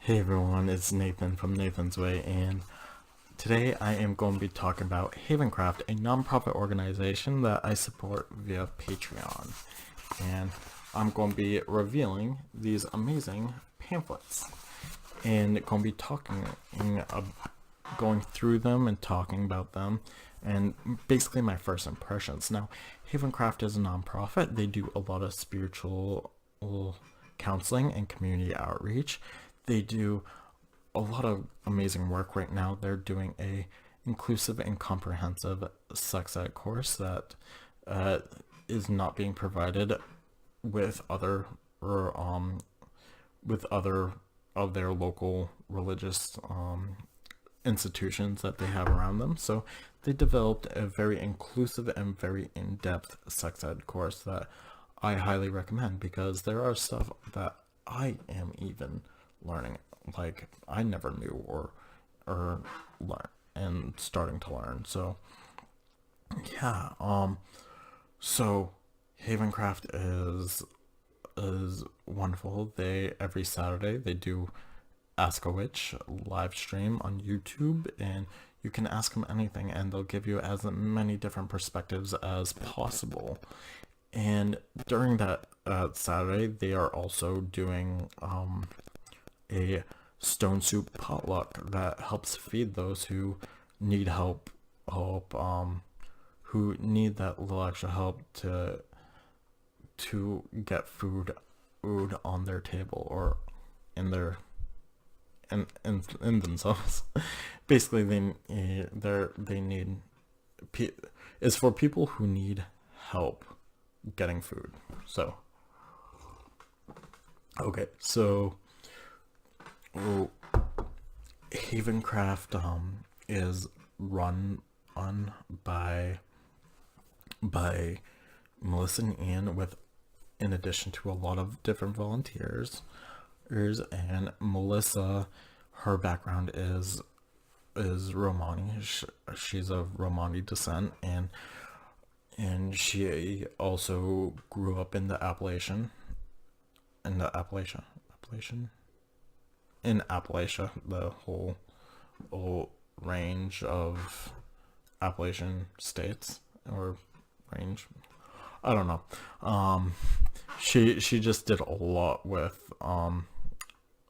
Hey everyone, it's Nathan from Nathan's Way, and today I am going to be talking about Havencraft, a nonprofit organization that I support via Patreon. And I'm going to be revealing these amazing pamphlets and going to be going through them and talking about them and basically my first impressions. Now, Havencraft is a nonprofit. They do a lot of spiritual counseling and community outreach. They do a lot of amazing work right now. They're doing a inclusive and comprehensive sex ed course that is not being provided with other or with other of their local religious institutions that they have around them. So they developed a very inclusive and very in-depth sex ed course that I highly recommend, because there are stuff that I am even learning, like I never knew or learn and starting to learn. So yeah, so Havencraft is wonderful. They every Saturday they do Ask a Witch live stream on YouTube, and you can ask them anything and they'll give you as many different perspectives as possible. And during that Saturday, they are also doing a stone soup potluck that helps feed those who need who need that little extra help to get food on their table or in their in themselves. Basically, they need is for people who need help getting food. So okay, so Havencraft is run on by Melissa and Ian, with in addition to a lot of different volunteers. And Melissa, her background is Romani. She's of Romani descent, and she also grew up in the Appalachia, the whole range of Appalachian states, or range. I don't know. She just did a lot with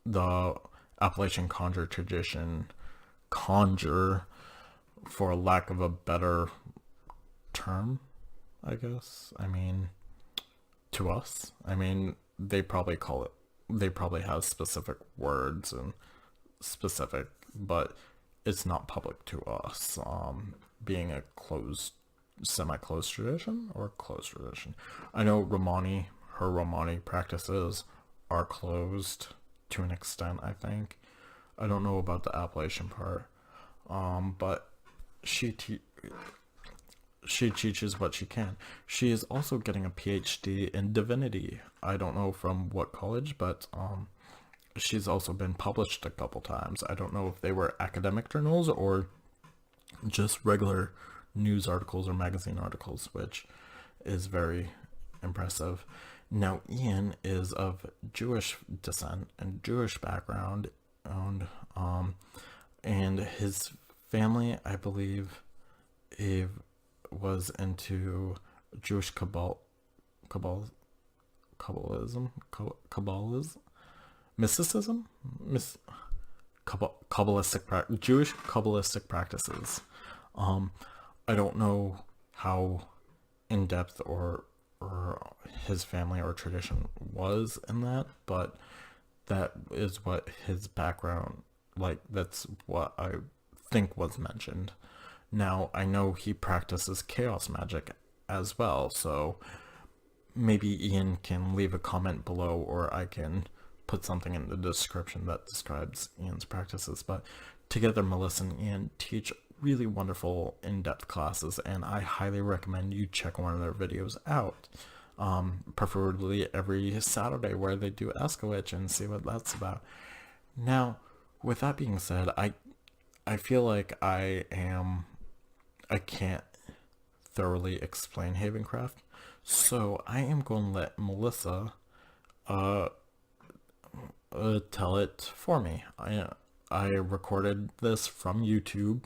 the Appalachian conjure, for lack of a better term, I guess. I mean, to us, I mean, they probably have specific words and specific, but it's not public to us, being a semi-closed tradition or closed tradition. I know her Romani practices are closed to an extent, I think. I don't know about the Appalachian part, but she teaches what she can. She is also getting a PhD in divinity. I don't know from what college, but she's also been published a couple times. I don't know if they were academic journals or just regular news articles or magazine articles, which is very impressive. Now, Ian is of Jewish descent and Jewish background, and his family, I believe, was into Jewish Kabbalism, mysticism, Jewish Kabbalistic practices. I don't know how in depth or his family or tradition was in that, but that is what his background, like, that's what I think was mentioned. Now, I know he practices chaos magic as well, so maybe Ian can leave a comment below, or I can put something in the description that describes Ian's practices. But together, Melissa and Ian teach really wonderful in-depth classes, and I highly recommend you check one of their videos out, preferably every Saturday, where they do Ask a Witch, and see what that's about. Now, with that being said, I feel like I can't thoroughly explain Havencraft, so I am going to let Melissa tell it for me. I recorded this from YouTube,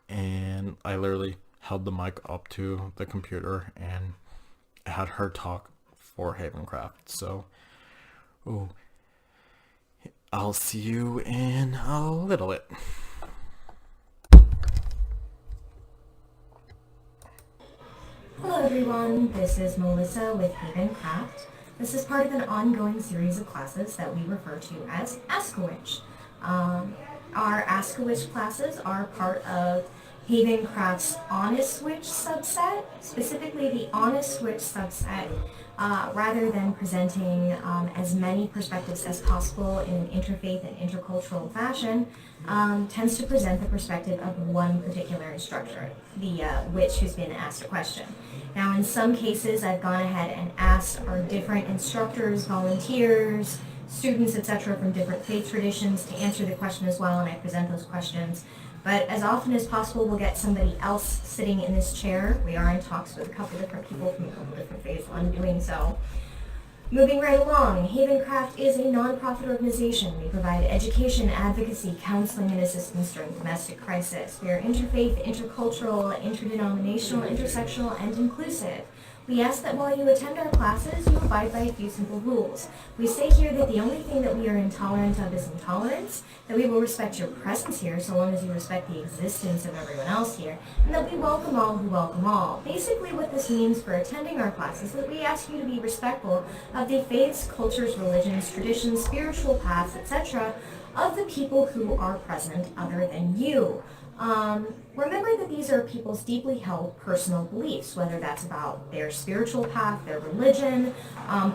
and I literally held the mic up to the computer and had her talk for Havencraft. So, oh, I'll see you in a little bit. Hello everyone, this is Melissa with Havencraft. This is part of an ongoing series of classes that we refer to as Ask a Witch. Our Ask a Witch classes are part of Havencraft's Honest Witch subset, specifically the Honest Witch subset, rather than presenting as many perspectives as possible in an interfaith and intercultural fashion, tends to present the perspective of one particular instructor, the witch who's been asked a question. Now, in some cases, I've gone ahead and asked our different instructors, volunteers, students, etc. from different faith traditions to answer the question as well, and I present those questions. But as often as possible, we'll get somebody else sitting in this chair. We are in talks with a couple different people from a couple different faiths on doing so. Moving right along, Havencraft is a nonprofit organization. We provide education, advocacy, counseling, and assistance during domestic crisis. We are interfaith, intercultural, interdenominational, intersectional, and inclusive. We ask that while you attend our classes, you abide by a few simple rules. We say here that the only thing that we are intolerant of is intolerance, that we will respect your presence here so long as you respect the existence of everyone else here, and that we welcome all who welcome all. Basically what this means for attending our classes is that we ask you to be respectful of the faiths, cultures, religions, traditions, spiritual paths, etc. of the people who are present other than you. Remember that these are people's deeply held personal beliefs, whether that's about their spiritual path, their religion,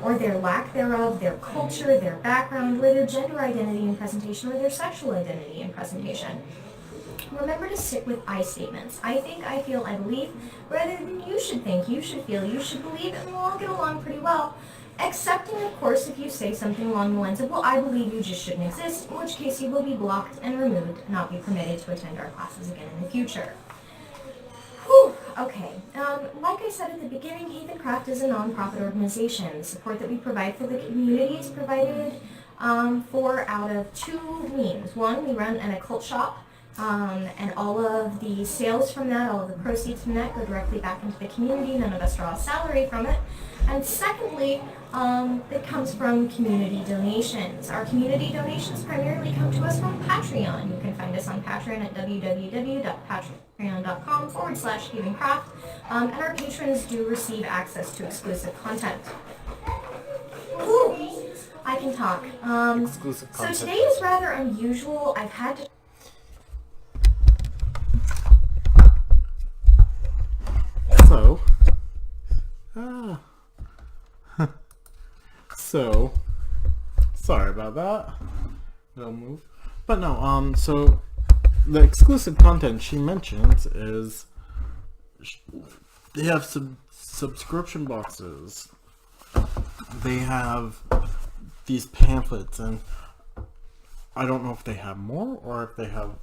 or their lack thereof, their culture, their background, or their gender identity and presentation, or their sexual identity and presentation. Remember to stick with I statements. I think, I feel, I believe, rather than you should think, you should feel, you should believe, and we'll all get along pretty well. Excepting, of course, if you say something along the lines of, well, I believe you just shouldn't exist, in which case you will be blocked and removed and not be permitted to attend our classes again in the future. Whew, okay. Like I said at the beginning, Havencraft is a nonprofit organization. The support that we provide for the community is provided for out of two means. One, we run an occult shop, and all of the sales from that, all of the proceeds from that go directly back into the community. None of us draw a salary from it. And secondly, it comes from community donations. Our community donations primarily come to us from Patreon. You can find us on Patreon at www.patreon.com/Havencraft. And our patrons do receive access to exclusive content. Ooh, I can talk. Exclusive content. So today is rather unusual. I've had to... So, sorry about that. Don't move. But no, so the exclusive content she mentions is they have some subscription boxes. They have these pamphlets, and I don't know if they have more or if they have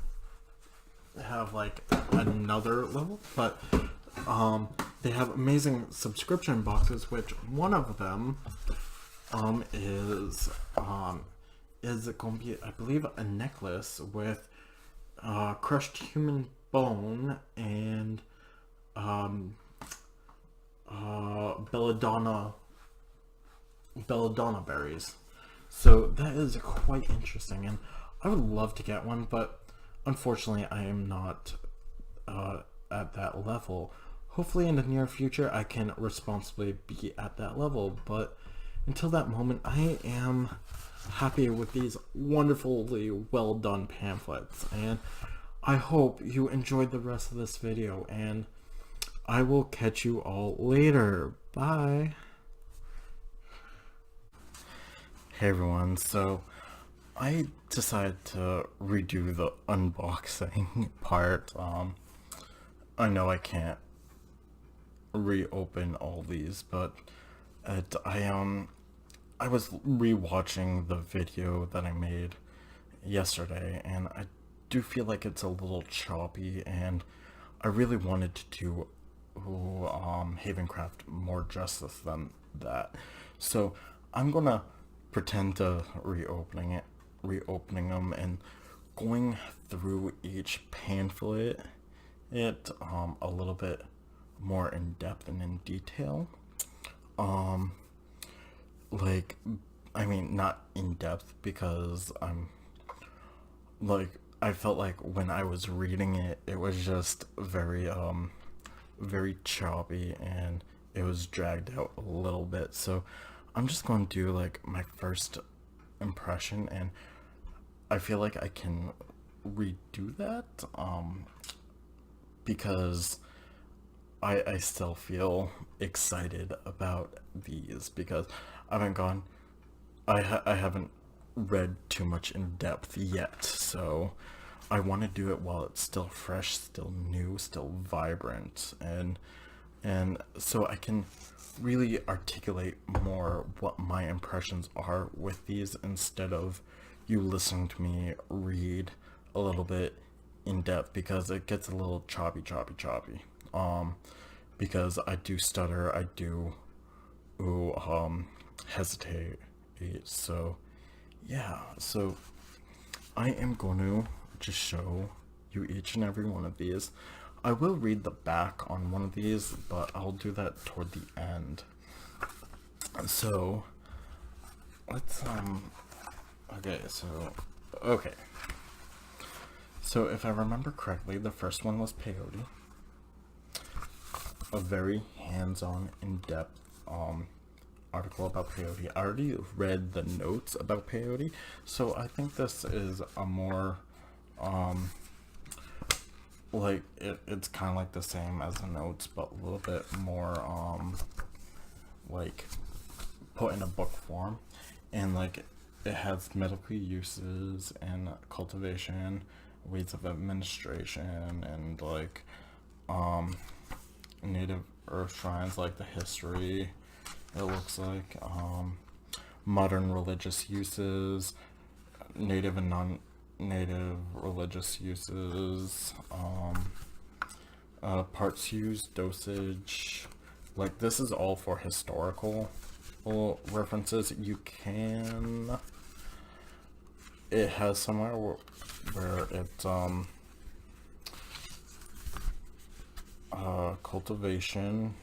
like another level, but they have amazing subscription boxes, which one of them is going to be, I believe, a necklace with crushed human bone and belladonna berries. So that is quite interesting, and I would love to get one, but unfortunately I am not at that level. Hopefully in the near future I can responsibly be at that level, but until that moment I am happy with these wonderfully well done pamphlets, and I hope you enjoyed the rest of this video, and I will catch you all later. Bye. Hey everyone, so I decided to redo the unboxing part. I know I can't reopen all these, but I was rewatching the video that I made yesterday, and I do feel like it's a little choppy, and I really wanted to do Havencraft more justice than that. So I'm gonna pretend to reopening them and going through each pamphlet a little bit more in depth and in detail. Um, like, I mean, not in depth because I felt like when I was reading it, it was just very choppy and it was dragged out a little bit. So I'm just going to do like my first impression, and I feel like I can redo that because I still feel excited about these because I haven't gone I haven't read too much in depth yet, so I want to do it while it's still fresh, still new, still vibrant, and so I can really articulate more what my impressions are with these instead of you listening to me read a little bit in depth, because it gets a little choppy. Because I do stutter, I do hesitate. So yeah, so I am going to just show you each and every one of these. I will read the back on one of these, but I'll do that toward the end. So let's okay. So if I remember correctly, the first one was peyote. A very hands-on, in-depth article about peyote. I already read the notes about peyote, so I think this is a more it's kind of like the same as the notes, but a little bit more like put in a book form, and like it has medical uses and cultivation, ways of administration, and like native earth shrines, like the history, it looks like modern religious uses, native and non-native religious uses, parts used, dosage. Like, this is all for historical references. You can, it has somewhere where it cultivation,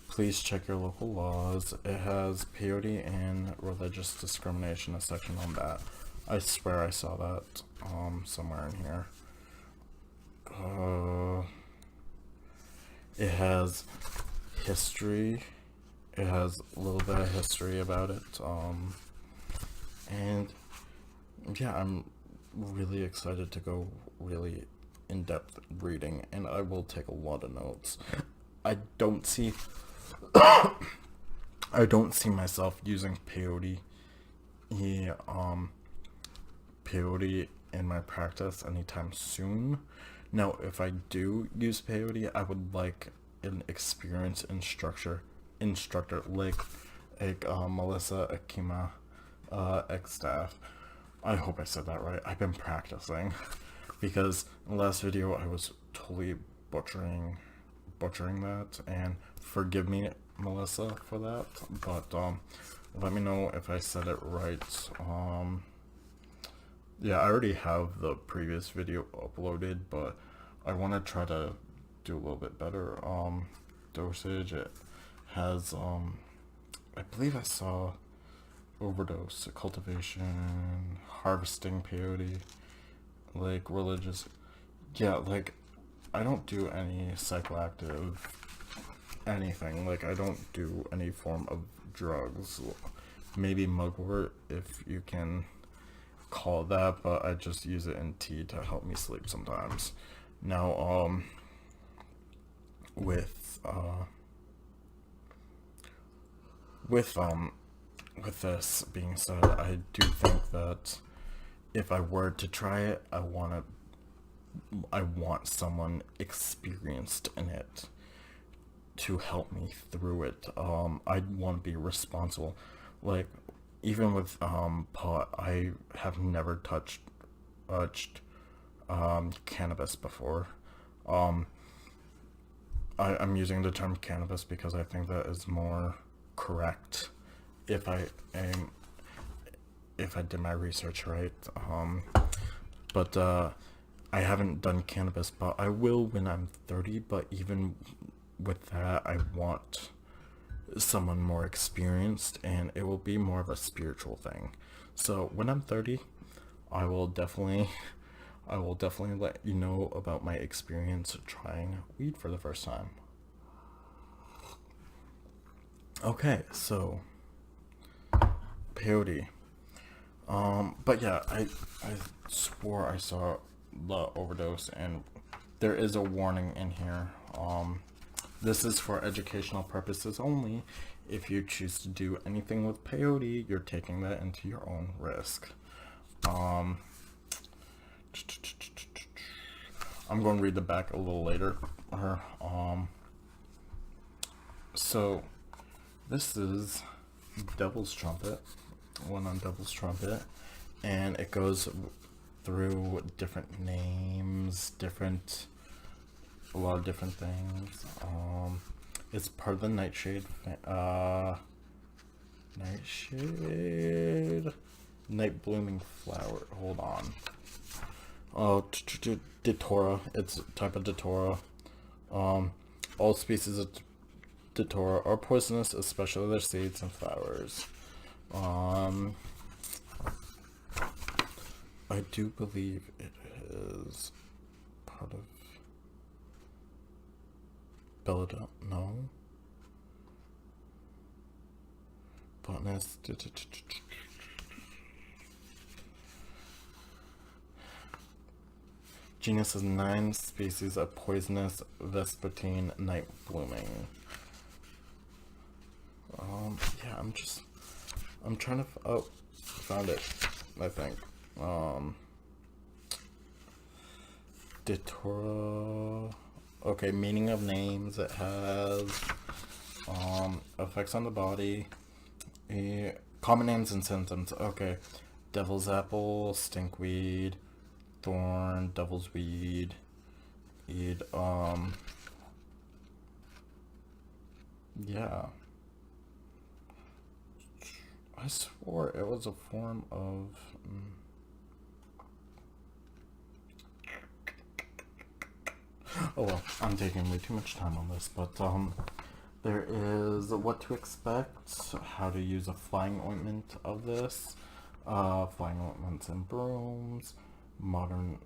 please check your local laws. It has peyote and religious discrimination, a section on that. I swear I saw that somewhere in here. It has history. It has a little bit of history about it. And yeah, I'm really excited to go really in-depth reading, and I will take a lot of notes. I don't see myself using peyote in my practice anytime soon. Now, if I do use peyote, I would like an experienced instructor like Melissa Akima, ex-staff. I hope I said that right. I've been practicing because in the last video I was totally butchering that, and forgive me, Melissa, for that, but let me know if I said it right. Yeah, I already have the previous video uploaded, but I want to try to do a little bit better. Dosage, it has I believe I saw overdose, cultivation, harvesting peyote, like religious. Yeah, like I don't do any psychoactive anything. Like, I don't do any form of drugs. Maybe mugwort, if you can call it that, but I just use it in tea to help me sleep sometimes. Now, with this being said, I do think that if I were to try it, I want someone experienced in it to help me through it. I'd want to be responsible. Like, even with pot, I have never touched cannabis before. I'm using the term cannabis because I think that is more correct if I am if I did my research right. But I haven't done cannabis, but I will when I'm 30. But even with that, I want someone more experienced, and it will be more of a spiritual thing. So when I'm 30, I will definitely let you know about my experience trying weed for the first time. Okay, so peyote. But yeah, I swore I saw the overdose, and there is a warning in here. This is for educational purposes only. If you choose to do anything with peyote, you're taking that into your own risk. I'm going to read the back a little later. So this is Devil's Trumpet, one on Devil's Trumpet, and it goes through different names, a lot of different things. It's part of the night blooming flower. Hold on. Oh, Datura. It's a type of Datura. All species of Datura are poisonous, especially their seeds and flowers. I do believe it is part of Belladonna. No. Botanist. Genus has 9 species of poisonous vespertine night blooming. Yeah, I'm trying to, found it, I think. Datura, okay, meaning of names, it has, effects on the body, common names and symptoms, okay, devil's apple, stinkweed, thorn, devil's weed, yeah. I swore it was a form of... Oh well, I'm taking way too much time on this, but there is what to expect, how to use a flying ointment of this, flying ointments and brooms, modern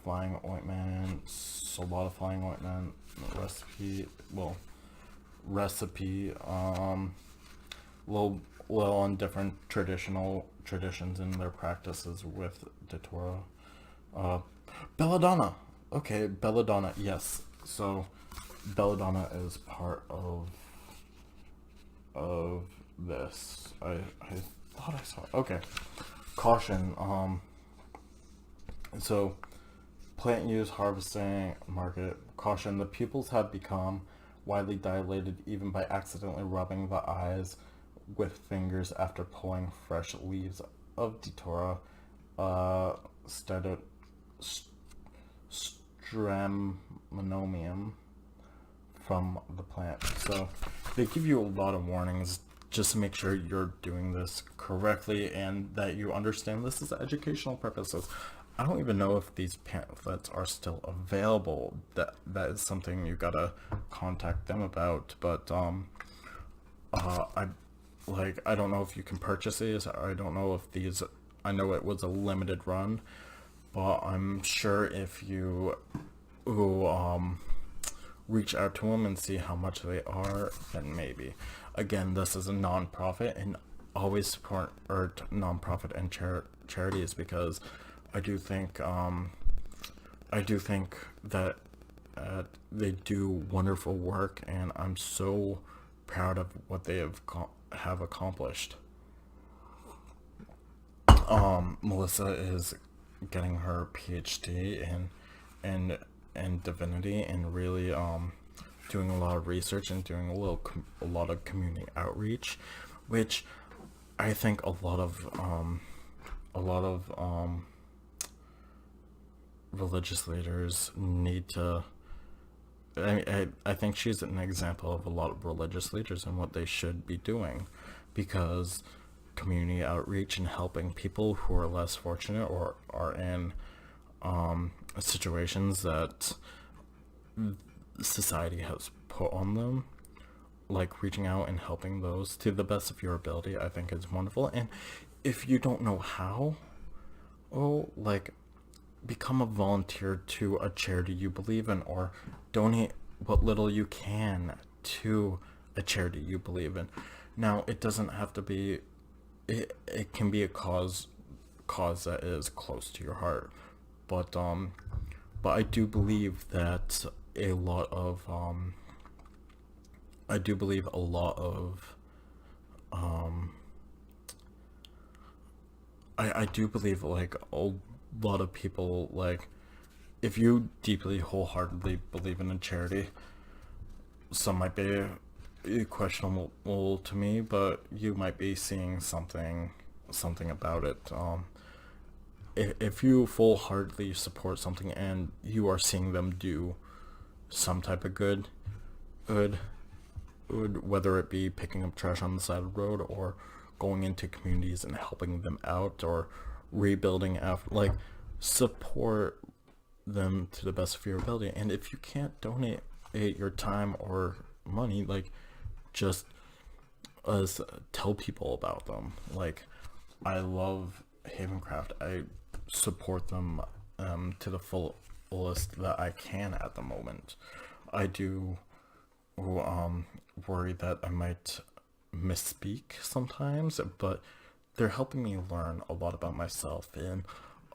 flying ointments, a lot of flying ointment, recipe, little on different traditions and their practices with Datura. Belladonna. Okay, belladonna. Yes. So belladonna is part of this. I thought I saw it. Okay. Caution. So plant use, harvesting, market. Caution. The pupils have become widely dilated even by accidentally rubbing the eyes with fingers after pulling fresh leaves of Datura stramonium from the plant. So they give you a lot of warnings just to make sure you're doing this correctly and that you understand this is educational purposes. I don't even know if these pamphlets are still available. That is something you gotta contact them about. But I don't know if you can purchase these. I don't know if these. I know it was a limited run, but I'm sure if you reach out to them and see how much they are, then maybe. Again, this is a non-profit, and always support non-profit and charities, because I do think that they do wonderful work, and I'm so proud of what they have accomplished. Melissa is getting her PhD in divinity, and really doing a lot of research and doing a lot of community outreach, which I think a lot of religious leaders need to. I think she's an example of a lot of religious leaders and what they should be doing. because community outreach and helping people who are less fortunate or are in situations that society has put on them, like reaching out and helping those to the best of your ability, I think is wonderful. And if you don't know how, like become a volunteer to a charity you believe in, or donate what little you can to a charity you believe in. Now, it doesn't have to be, it can be a cause that is close to your heart, but I do believe that a lot of I do believe a lot of I do believe like a lot of people, like if you deeply wholeheartedly believe in a charity, some might be questionable to me, but you might be seeing something about it. If you full-heartedly support something and you are seeing them do some type of good, whether it be picking up trash on the side of the road or going into communities and helping them out or rebuilding after, like, support them to the best of your ability. And if you can't donate your time or money, like, just tell people about them. Like, I love Havencraft. I support them to the fullest that I can at the moment. I do worry that I might misspeak sometimes, but they're helping me learn a lot about myself and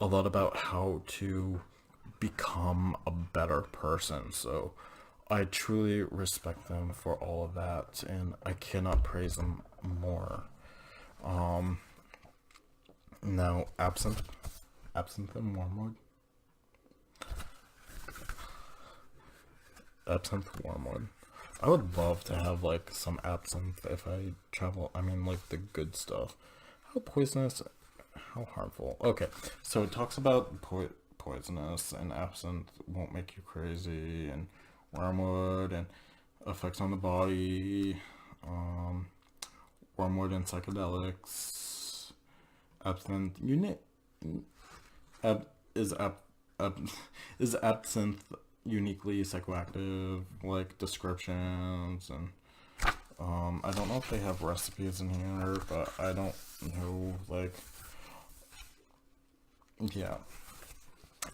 a lot about how to become a better person. So I truly respect them for all of that, and I cannot praise them more. Now, absinthe and wormwood. Absinthe wormwood. I would love to have like some absinthe if I travel. I mean, like the good stuff. How poisonous? How harmful? Okay, so it talks about poisonous, and absinthe won't make you crazy, and wormwood and effects on the body. Wormwood and psychedelics. Absinthe. Is absinthe uniquely psychoactive, like descriptions, and I don't know if they have recipes in here, but I don't know, like, yeah,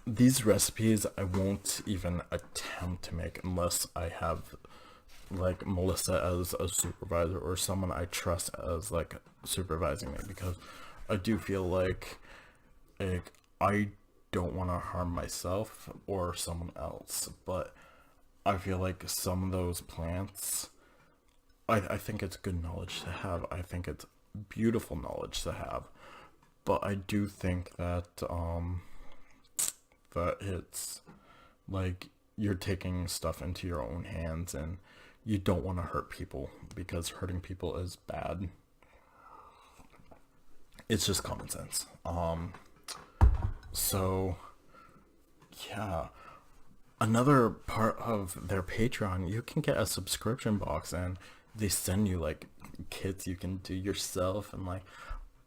these recipes I won't even attempt to make unless I have like Melissa as a supervisor or someone I trust as like supervising me, because I do feel like I don't want to harm myself or someone else, but I feel like some of those plants, I think it's good knowledge to have. I think it's beautiful knowledge to have, but I do think that that it's like you're taking stuff into your own hands, and you don't want to hurt people, because hurting people is bad. It's just common sense. So yeah, another part of their Patreon, you can get a subscription box, and they send you like kits you can do yourself, and like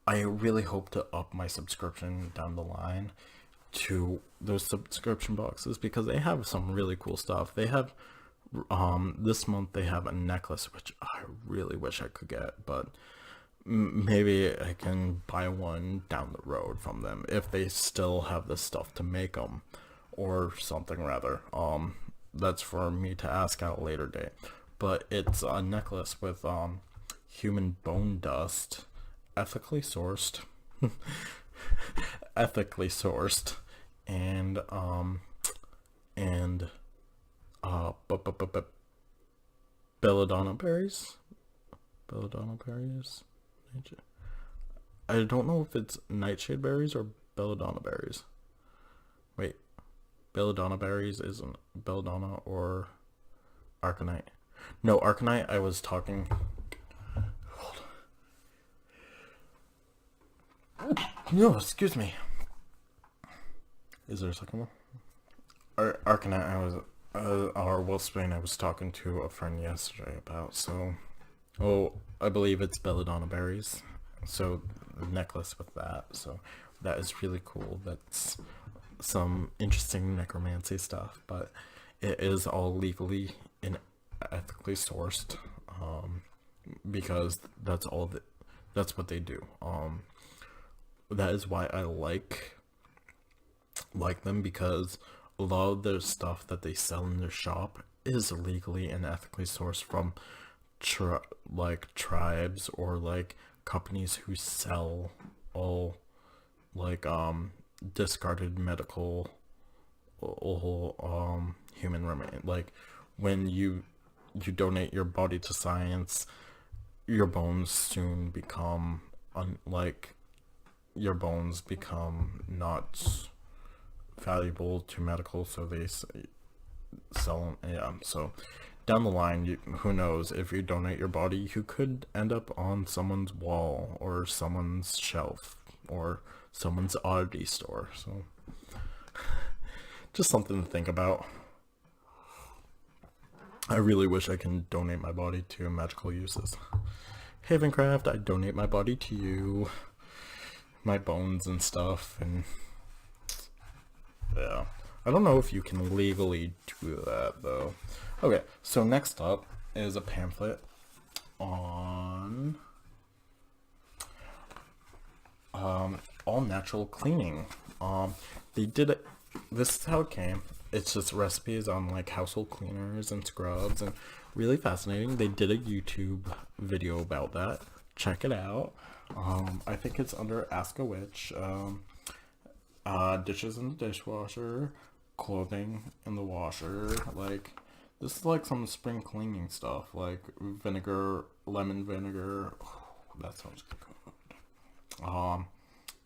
I really hope to up my subscription down the line to those subscription boxes, because they have some really cool stuff. They have this month they have a necklace which I really wish I could get, but maybe I can buy one down the road from them if they still have the stuff to make them, or something rather. That's for me to ask at a later date. But it's a necklace with human bone dust, ethically sourced, ethically sourced, and belladonna berries. Belladonna berries. I don't know if it's nightshade berries or belladonna berries. Wait, belladonna berries isn't belladonna or arcanite. No, arcanite, I was talking. Hold on. No, excuse me. Is there a second one? Arcanite, I was, or Will Spain, I was talking to a friend yesterday about, so. Oh, I believe it's belladonna berries. So a necklace with that. So that is really cool. That's some interesting necromancy stuff, but it is all legally and ethically sourced, because that's what they do. That is why I like them, because a lot of the stuff that they sell in their shop is legally and ethically sourced from tribes or like companies who sell all like discarded medical human remain. Like when you donate your body to science, your bones soon become your bones become not valuable to medical, so they sell them. Yeah, so down the line, who knows, if you donate your body, you could end up on someone's wall or someone's shelf or someone's oddity store. So just something to think about. I really wish I can donate my body to magical uses. Havencraft, I donate my body to you, my bones and stuff, and yeah. I don't know if you can legally do that though. Okay, so next up is a pamphlet on all natural cleaning. They did it. This is how it came. It's just recipes on like household cleaners and scrubs, and really fascinating. They did a YouTube video about that. Check it out. I think it's under Ask a Witch. Dishes in the dishwasher, clothing in the washer. Like, this is like some spring cleaning stuff, like vinegar, lemon vinegar. Oh, that sounds good.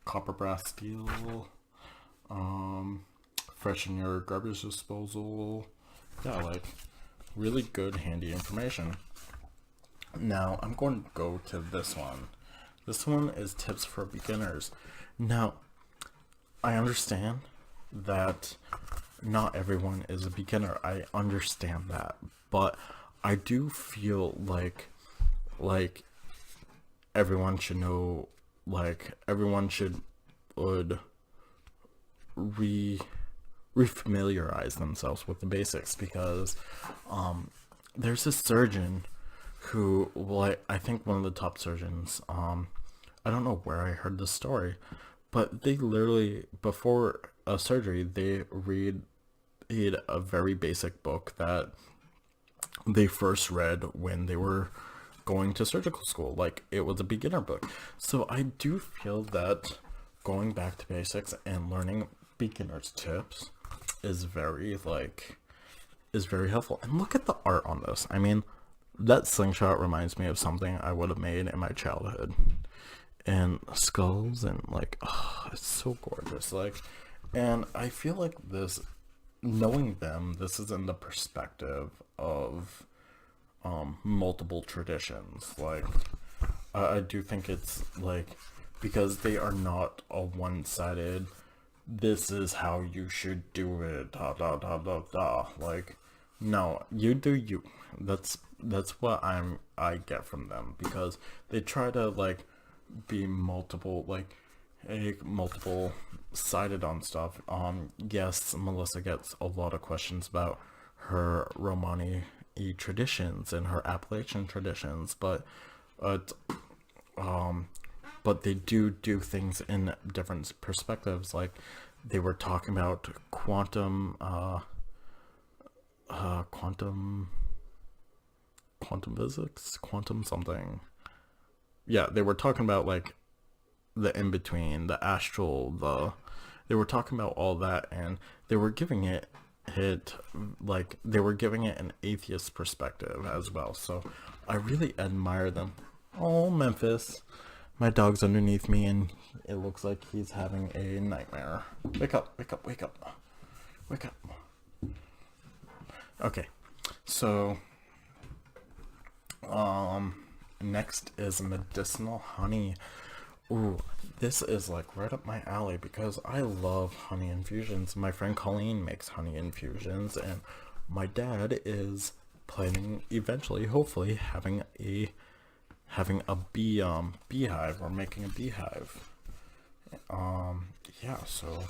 Copper, brass, steel. Freshen your garbage disposal. Yeah, like really good, handy information. Now I'm going to go to this one. This one is tips for beginners. Now, I understand that not everyone is a beginner. I understand that, but I do feel like everyone should know, like everyone would refamiliarize themselves with the basics, because there's a surgeon who, like, I think one of the top surgeons, I don't know where I heard this story, but they literally, before a surgery, they read a very basic book that they first read when they were going to surgical school. Like, it was a beginner book. So I do feel that going back to basics and learning beginner's tips is very helpful. And look at the art on this. I mean, that slingshot reminds me of something I would have made in my childhood. And skulls and like, oh, it's so gorgeous. Like, and I feel like this, knowing them, this is in the perspective of multiple traditions. Like, I do think it's like, because they are not a one-sided, this is how you should do it, da da da da da. Like, no, you do you. That's what I get from them, because they try to like be multiple sided on stuff. Yes, Melissa gets a lot of questions about her Romani traditions and her Appalachian traditions, but they do things in different perspectives. Like, they were talking about quantum physics, quantum something. Yeah, they were talking about like the in-between, the astral, they were talking about all that, and they were giving it an atheist perspective as well. So I really admire them. Oh, Memphis. My dog's underneath me, and it looks like he's having a nightmare. Wake up, wake up, wake up. Wake up. Okay, so next is medicinal honey. Ooh, this is like right up my alley, because I love honey infusions. My friend Colleen makes honey infusions, and my dad is planning eventually, hopefully, having a having a beehive or making a beehive. Yeah, so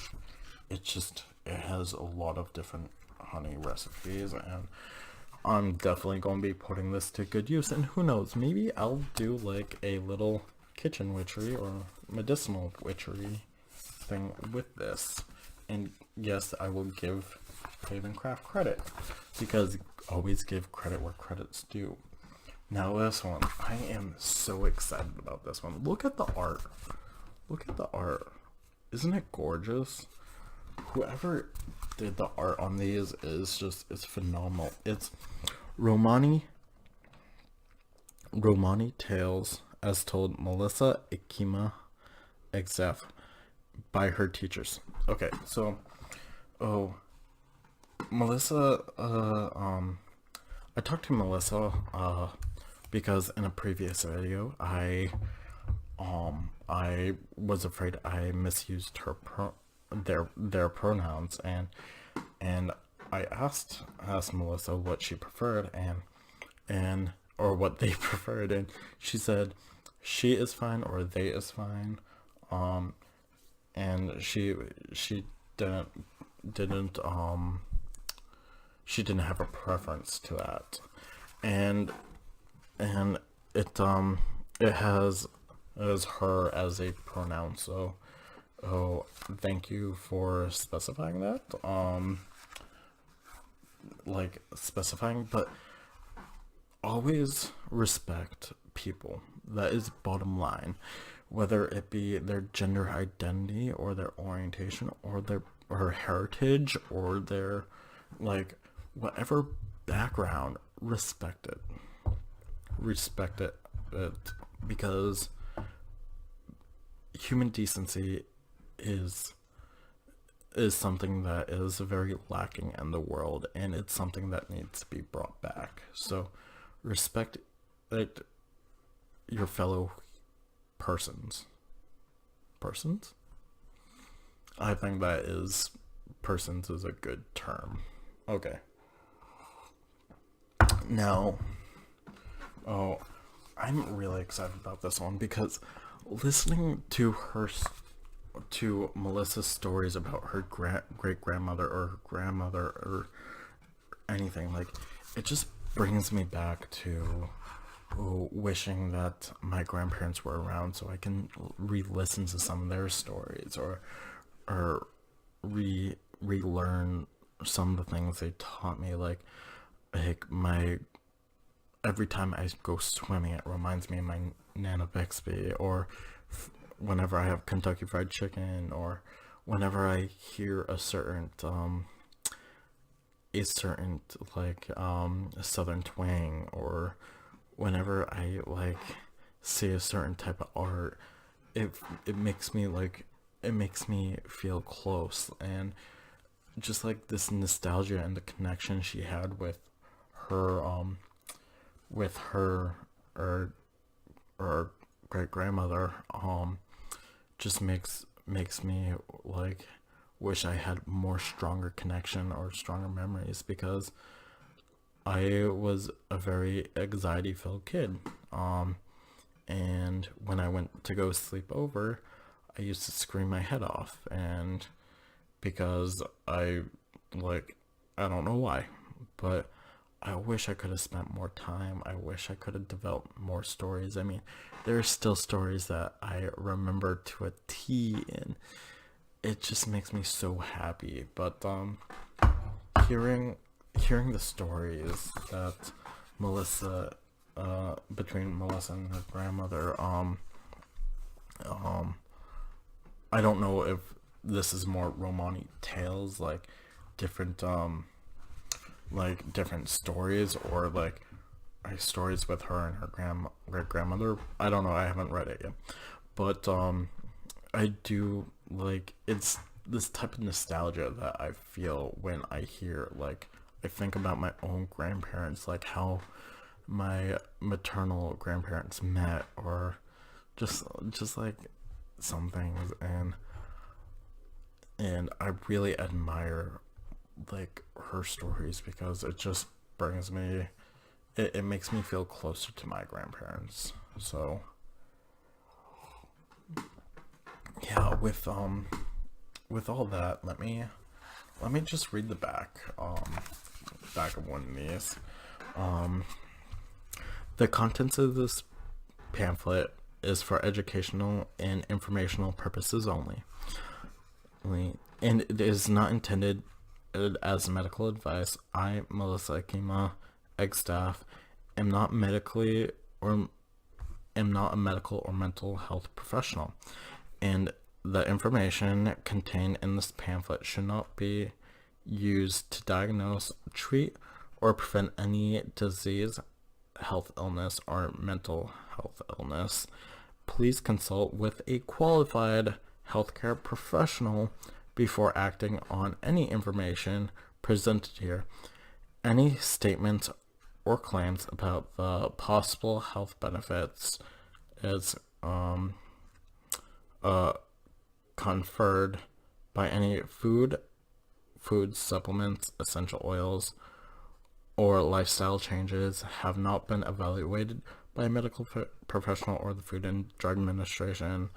it has a lot of different honey recipes, and I'm definitely going to be putting this to good use. And who knows, maybe I'll do like a little kitchen witchery or medicinal witchery thing with this. And yes, I will give Havencraft credit, because always give credit where credit's due. Now this one, I am so excited about this one. Look at the art. Look at the art. Isn't it gorgeous? Whoever did the art on these it's phenomenal. It's Romani Tales as told Melissa Ikima Exef by her teachers. Okay, so Melissa I talked to Melissa because in a previous video I was afraid I misused their pronouns, and I asked Melissa what she preferred and or what they preferred, and she said she is fine or they is fine, and she didn't she didn't have a preference to that, and it has her as a pronoun. So thank you for specifying that, but always respect people. That is bottom line, whether it be their gender identity or their orientation or their heritage or their whatever background. Respect it because human decency is something that is very lacking in the world, and it's something that needs to be brought back. So respect your fellow persons. I think that is persons is a good term. Okay. Now, I'm really excited about this one because listening to Melissa's stories about her great grandmother or her grandmother or anything, it just brings me back to wishing that my grandparents were around so I can re-listen to some of their stories or relearn some of the things they taught me, every time I go swimming it reminds me of my Nana Bixby, or whenever I have Kentucky Fried Chicken, or whenever I hear a certain southern twang, or whenever I see a certain type of art, it makes me feel close, and just this nostalgia and the connection she had with her or great grandmother just makes me wish I had more stronger connection or stronger memories, because I was a very anxiety filled kid, and when I went to go sleep over, I used to scream my head off, and because I don't know why, but I wish I could have spent more time. I wish I could have developed more stories. I mean, there are still stories that I remember to a T, and it just makes me so happy. But hearing the stories that Melissa, between Melissa and her grandmother, I don't know if this is more Romani tales, different different stories, or stories with her and her great grandmother. I don't know, I haven't read it yet, but I do it's this type of nostalgia that I feel when I hear I think about my own grandparents, how my maternal grandparents met, or just some things, and I really admire her stories, because it just brings me, it makes me feel closer to my grandparents. So yeah, with all that, let me just read the back of one of these. The contents of this pamphlet is for educational and informational purposes only, and it is not intended as medical advice. I, Melissa Akima, ex-staff, am not a medical or mental health professional, and the information contained in this pamphlet should not be used to diagnose, treat, or prevent any disease, health illness, or mental health illness. Please consult with a qualified healthcare professional before acting on any information presented here. Any statements or claims about the possible health benefits is conferred by any food, supplements, essential oils, or lifestyle changes have not been evaluated by a medical professional or the Food and Drug Administration,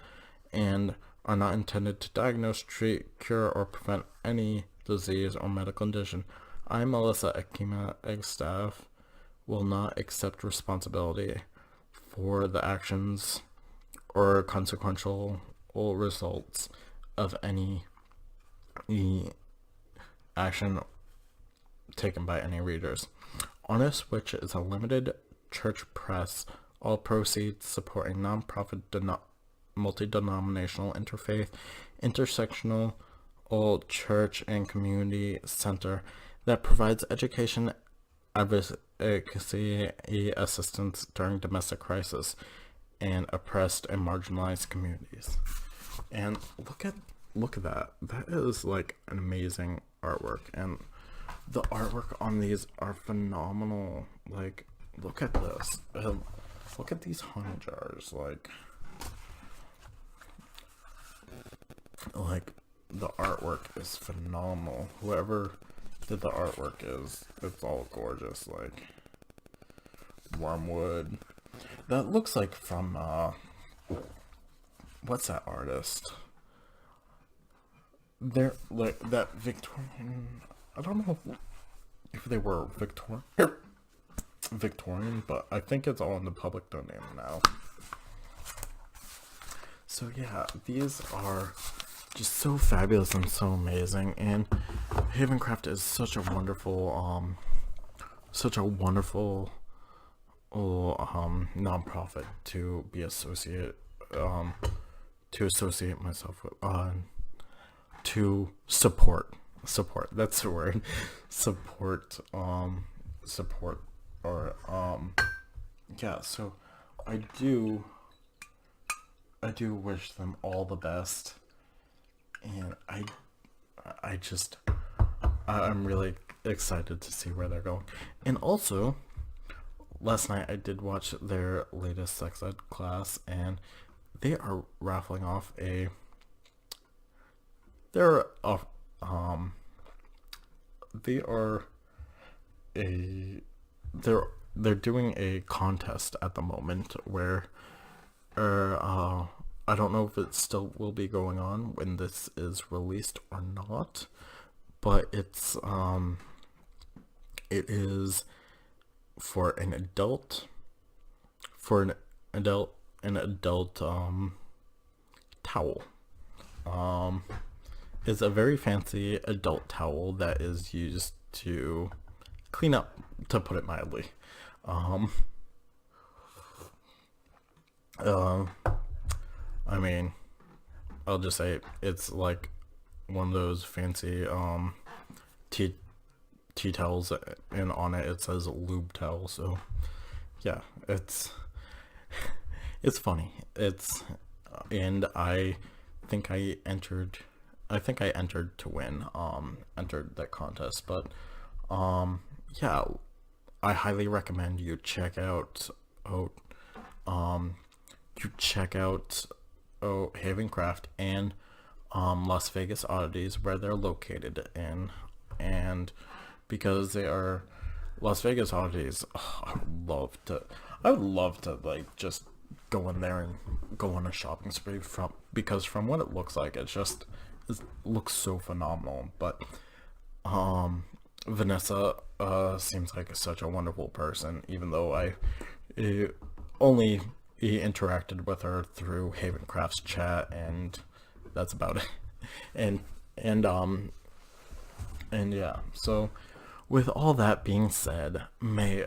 and are not intended to diagnose, treat, cure, or prevent any disease or medical condition. I, Melissa Akima, ex-staff, will not accept responsibility for the actions or consequential results of any action taken by any readers. Honest Witch is a limited church press. All proceeds supporting non-profit multi-denominational interfaith, intersectional church and community center that provides education, advocacy, assistance during domestic crisis and oppressed and marginalized communities. And look at that. That is like an amazing artwork, and the artwork on these are phenomenal. Like, look at this. Look at these honey jars. Like the artwork is phenomenal. Whoever did the artwork it's all gorgeous. Like wormwood. That looks like from what's that artist? They're like that Victorian. I don't know if they were Victorian, but I think it's all in the public domain now. So yeah, these are just so fabulous and so amazing, and Havencraft is such a wonderful nonprofit to be associate myself with, to support, that's the word, support, or yeah, so I do wish them all the best, and I'm really excited to see where they're going. And also, last night I did watch their latest sex ed class, and they are raffling off they're doing a contest at the moment where I don't know if it still will be going on when this is released or not, but it is for an adult towel. It's a very fancy adult towel that is used to clean up, to put it mildly. I mean, I'll just say it's like one of those fancy tea towels, and on it says lube towel. So yeah, it's funny. And I think I entered to win, entered that contest, but yeah, I highly recommend you check out Havencraft and Las Vegas Oddities, where they're located in, and because they are Las Vegas Oddities, I would love to like just go in there and go on a shopping spree because from what it looks like, it looks so phenomenal. But Vanessa seems like such a wonderful person, even though I only interacted with her through Havencraft's chat, and that's about it. And yeah, so with all that being said, may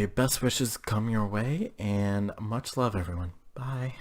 best wishes come your way, and much love, everyone. Bye.